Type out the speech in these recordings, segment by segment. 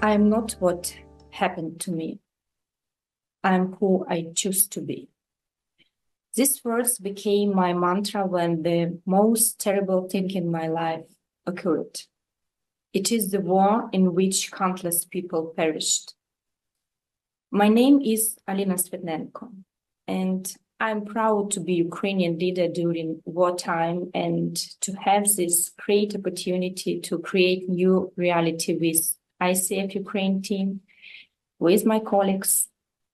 I'm not what happened to me. I'm who I choose to be. These words became my mantra when the most terrible thing in my life occurred. It is the war in which countless people perished. My name is Alina Sviatnenko, and I'm proud to be Ukrainian leader during wartime and to have this great opportunity to create new reality with ICF Ukraine team, with my colleagues,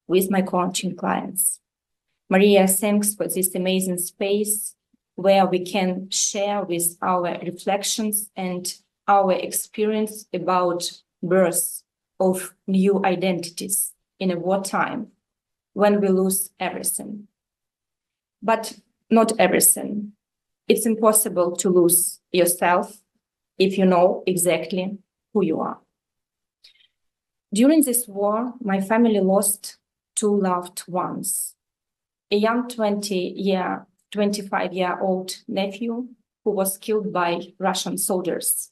with my coaching clients. Maria, thanks for this amazing space where we can share with our reflections and our experience about birth of new identities in a wartime when we lose everything. But not everything. It's impossible to lose yourself if you know exactly who you are. During this war, my family lost two loved ones. A young 25-year-old nephew who was killed by Russian soldiers,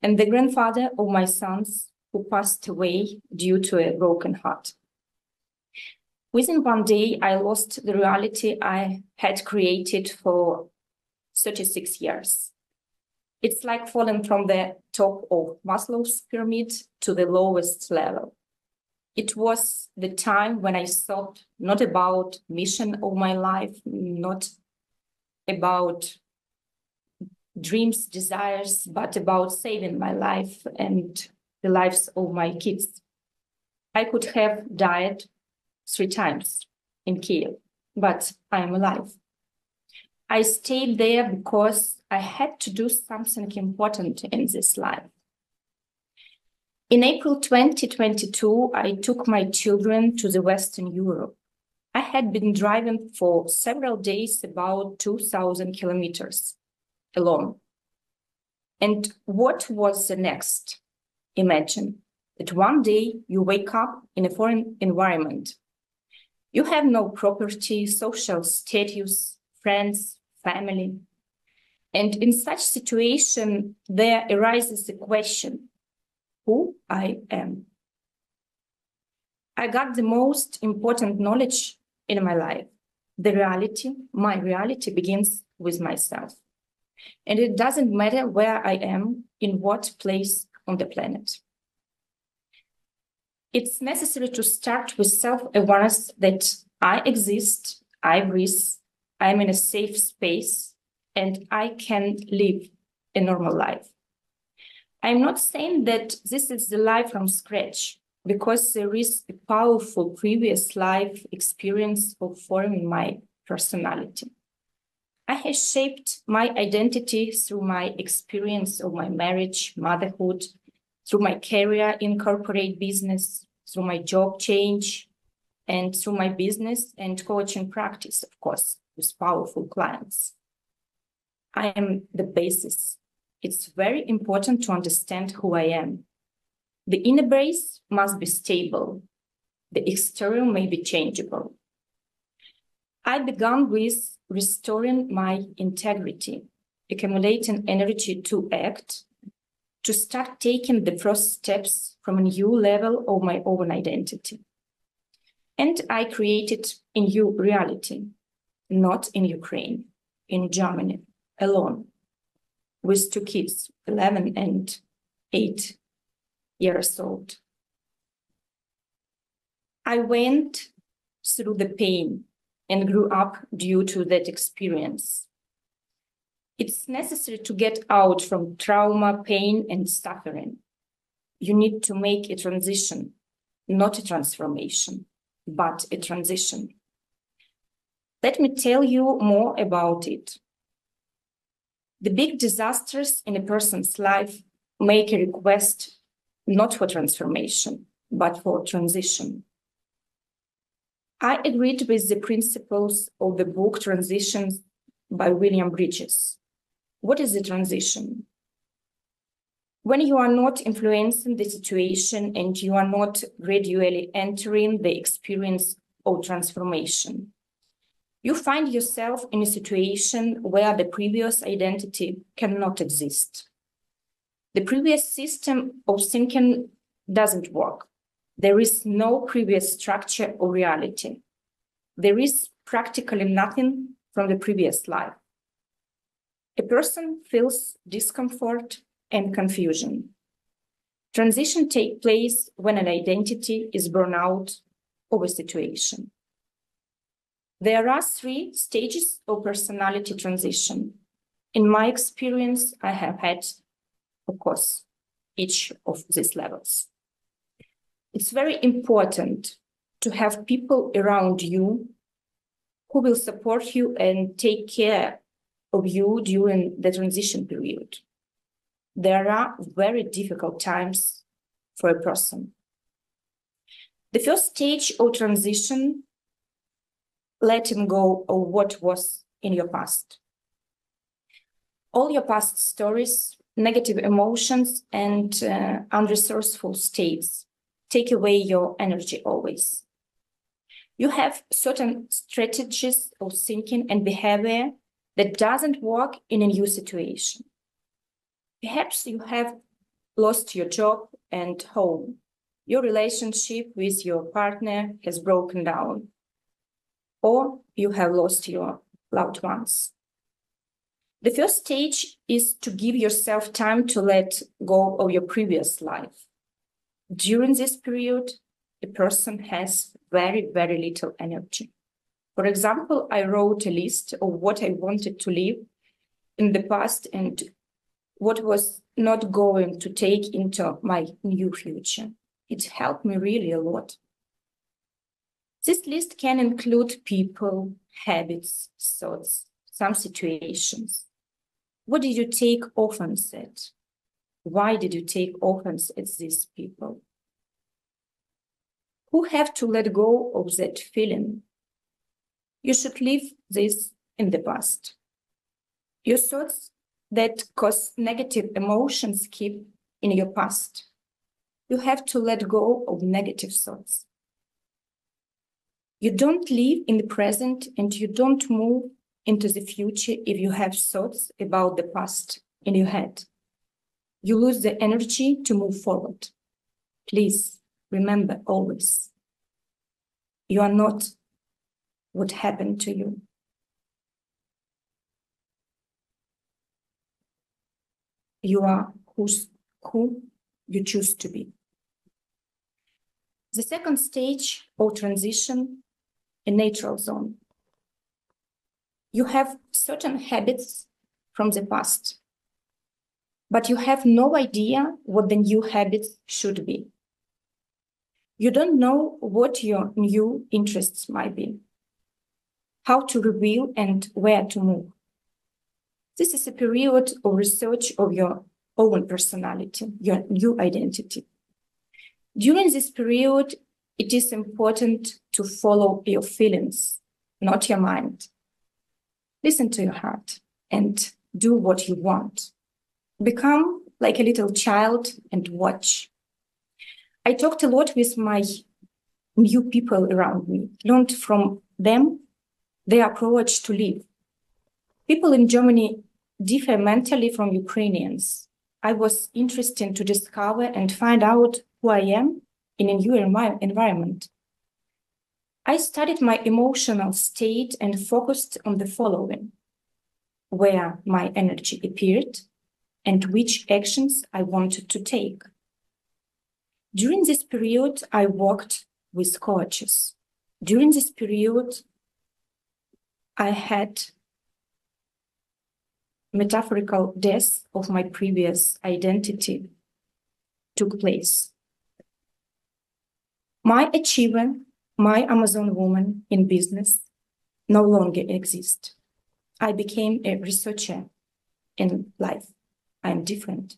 and the grandfather of my sons who passed away due to a broken heart. Within one day, I lost the reality I had created for 36 years. It's like falling from the top of Maslow's pyramid to the lowest level. It was the time when I thought not about mission of my life, not about dreams, desires, but about saving my life and the lives of my kids. I could have died 3 times in Kiev, but I am alive. I stayed there because I had to do something important in this life. In April 2022, I took my children to the Western Europe. I had been driving for several days, about 2,000 kilometers alone. And what was the next? Imagine that one day you wake up in a foreign environment. You have no property, social status, friends, family. And in such situation, there arises the question, who I am. I got the most important knowledge in my life. My reality begins with myself. And it doesn't matter where I am, in what place on the planet. It's necessary to start with self-awareness that I exist, I breathe, I'm in a safe space, and I can live a normal life. I'm not saying that this is the life from scratch, because there is a powerful previous life experience of forming my personality. I have shaped my identity through my experience of my marriage, motherhood, through my career in corporate business, through my job change, and through my business and coaching practice, of course, with powerful clients. I am the basis. It's very important to understand who I am. The inner base must be stable. The exterior may be changeable. I began with restoring my integrity, accumulating energy to act, to start taking the first steps from a new level of my own identity. And I created a new reality, not in Ukraine, in Germany, alone, with 2 kids, 11 and 8 years old. I went through the pain and grew up due to that experience. It's necessary to get out from trauma, pain, and suffering. You need to make a transition, not a transformation, but a transition. Let me tell you more about it. The big disasters in a person's life make a request not for transformation, but for transition. I agreed with the principles of the book Transitions by William Bridges. What is the transition? When you are not influencing the situation and you are not gradually entering the experience of transformation, you find yourself in a situation where the previous identity cannot exist. The previous system of thinking doesn't work. There is no previous structure or reality. There is practically nothing from the previous life. A person feels discomfort and confusion. Transition takes place when an identity is born out of a situation. There are 3 stages of personality transition. In my experience, I have had, of course, each of these levels. It's very important to have people around you who will support you and take care of you during the transition period. There are very difficult times for a person. The first stage of transition, letting go of what was in your past. All your past stories, negative emotions, and unresourceful states take away your energy always. You have certain strategies of thinking and behavior that doesn't work in a new situation. Perhaps you have lost your job and home. Your relationship with your partner has broken down, or you have lost your loved ones. The first stage is to give yourself time to let go of your previous life. During this period, a person has very, very little energy. For example, I wrote a list of what I wanted to live in the past and what was not going to take into my new future. It helped me really a lot. This list can include people, habits, thoughts, some situations. What did you take offense at? Why did you take offense at these people? Who have to let go of that feeling? You should leave this in the past. Your thoughts that cause negative emotions keep in your past. You have to let go of negative thoughts. You don't live in the present and you don't move into the future if you have thoughts about the past in your head. You lose the energy to move forward. Please remember always, you are not what happened to you. You are who you choose to be. The second stage of transition, a neutral zone. You have certain habits from the past, but you have no idea what the new habits should be. You don't know what your new interests might be, how to reveal and where to move. This is a period of research of your own personality, your new identity. During this period, it is important to follow your feelings, not your mind. Listen to your heart and do what you want. Become like a little child and watch. I talked a lot with my new people around me, learned from them their approach to live. People in Germany differ mentally from Ukrainians. I was interested to discover and find out who I am in a new environment. I studied my emotional state and focused on the following: where my energy appeared and which actions I wanted to take. During this period, I worked with coaches. During this period, I had metaphorical death of my previous identity took place. My achiever, my Amazon woman in business no longer exists. I became a researcher in life. I am different.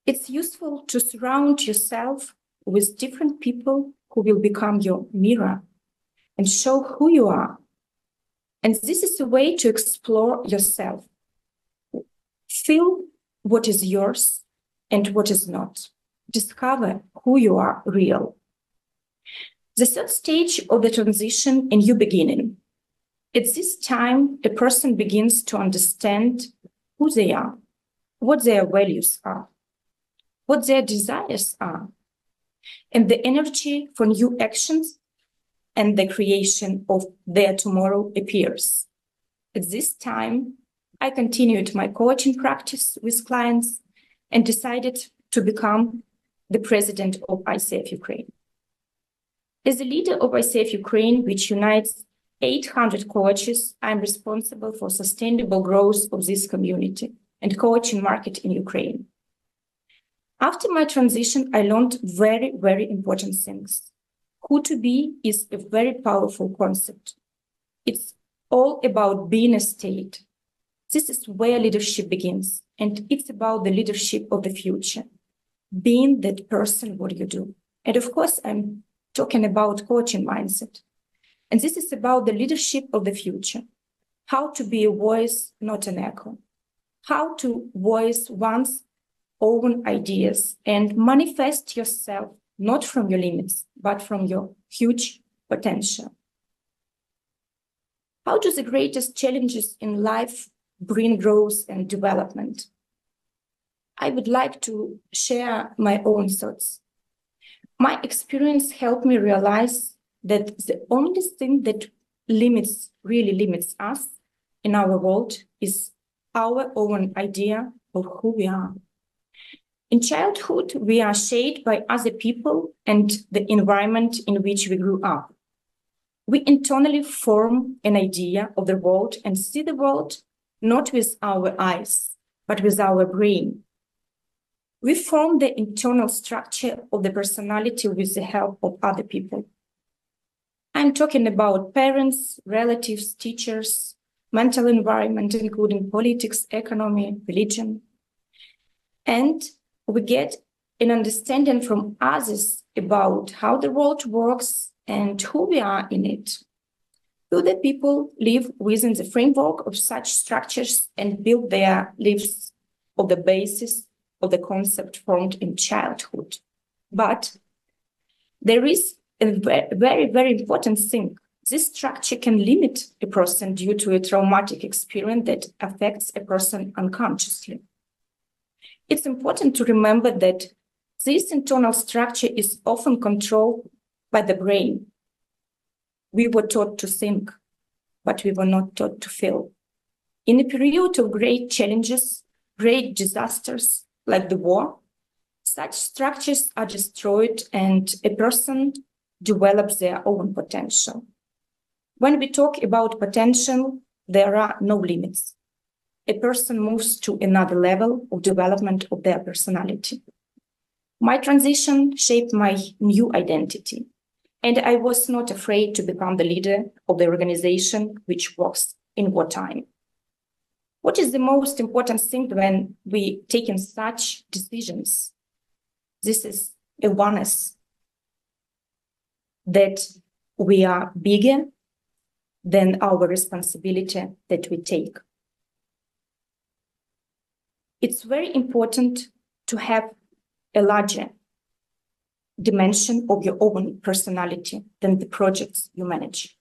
It's useful to surround yourself with different people who will become your mirror and show who you are. And this is a way to explore yourself. Feel what is yours and what is not. Discover who you are real. The third stage of the transition, a new beginning. At this time, a person begins to understand who they are, what their values are, what their desires are, and the energy for new actions and the creation of their tomorrow appears. At this time, I continued my coaching practice with clients and decided to become the president of ICF Ukraine. As the leader of ICF Ukraine, which unites 800 coaches, I'm responsible for sustainable growth of this community and coaching market in Ukraine. After my transition, I learned very, very important things. Who to be is a very powerful concept. It's all about being a state. This is where leadership begins, and it's about the leadership of the future. Being that person, what you do. And of course, I'm talking about coaching mindset. And this is about the leadership of the future. How to be a voice, not an echo. How to voice one's own ideas and manifest yourself, not from your limits, but from your huge potential. How do the greatest challenges in life bring growth and development? I would like to share my own thoughts. My experience helped me realize that the only thing that really limits us in our world is our own idea of who we are. In childhood, we are shaped by other people and the environment in which we grew up. We internally form an idea of the world and see the world not with our eyes, but with our brain. We form the internal structure of the personality with the help of other people. I'm talking about parents, relatives, teachers, mental environment, including politics, economy, religion. And we get an understanding from others about how the world works and who we are in it. Do the people live within the framework of such structures and build their lives on the basis of the concept formed in childhood? But there is a very, very important thing. This structure can limit a person due to a traumatic experience that affects a person unconsciously. It's important to remember that this internal structure is often controlled by the brain. We were taught to think, but we were not taught to feel. In a period of great challenges, great disasters like the war, such structures are destroyed and a person develops their own potential. When we talk about potential, there are no limits. A person moves to another level of development of their personality. My transition shaped my new identity, and I was not afraid to become the leader of the organization which works in wartime. What is the most important thing when we take in such decisions? This is awareness that we are bigger than our responsibility that we take. It's very important to have a larger dimension of your own personality than the projects you manage.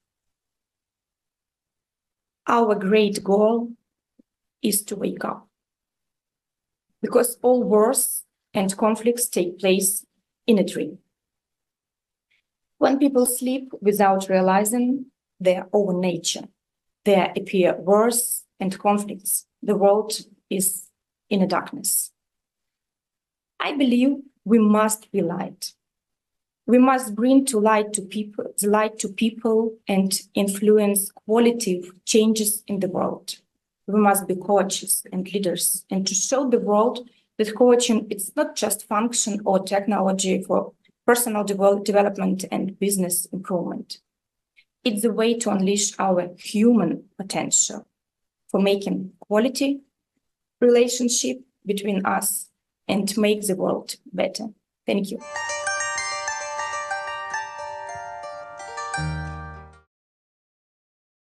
Our great goal is to wake up, because all wars and conflicts take place in a dream. When people sleep without realizing their own nature, there appear wars and conflicts. The world is in a darkness. I believe we must be light. We must bring the light to people and influence qualitative changes in the world. We must be coaches and leaders, and to show the world that coaching is not just function or technology for personal development and business improvement. It's a way to unleash our human potential for making quality relationship between us and make the world better. Thank you.